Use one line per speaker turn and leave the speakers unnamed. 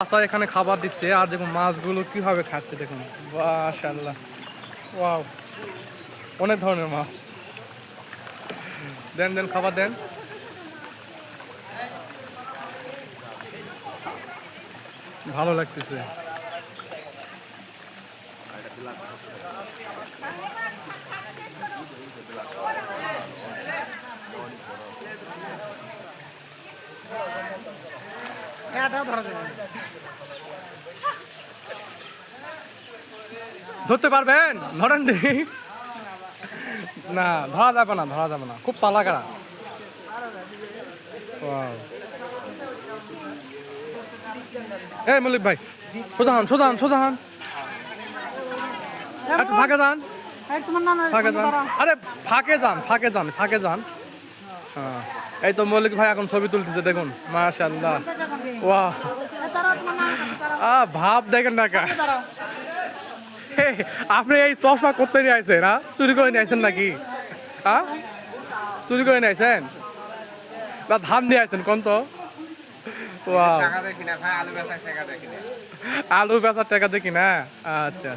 আচ্ছা এখানে খাবার দিচ্ছে আর দেখুন মাছগুলো কিভাবে খাচ্ছে দেখুন, মাশাআল্লাহ, ওয়াও, অনেক ধরনের মাছ। দেন দেন খাবার দেন। ভালো লাগতেছে। ধরতে পারবেন? ধরেন দেখি। না ধরা যাবে না, ধরা যাবে না, খুব চালাকেরা। ওয়াও, এই মল্লিক ভাই সোজা হন, সোজা হন, সোজা হন, একটু ফাঁকে যান, ফাঁকে যান, আরে ফাঁকে যান, ফাঁকে যান, ফাঁকে যান। হ্যাঁ, এই তো মল্লিক ভাই এখন ছবি তুলতেছে দেখুন, মাশাআল্লাহ, ওয়াও, ভাব দেখেন না কা। আপনি এই চশমা করতে নিয়ে আইছেন? চুরি করে নিয়ে আইছেন নাকি? চুরি করে নিয়ে আইছেন না ধান দিয়ে আইছেন কোন তো? আলু বেচার টাকা দেখি না। আচ্ছা।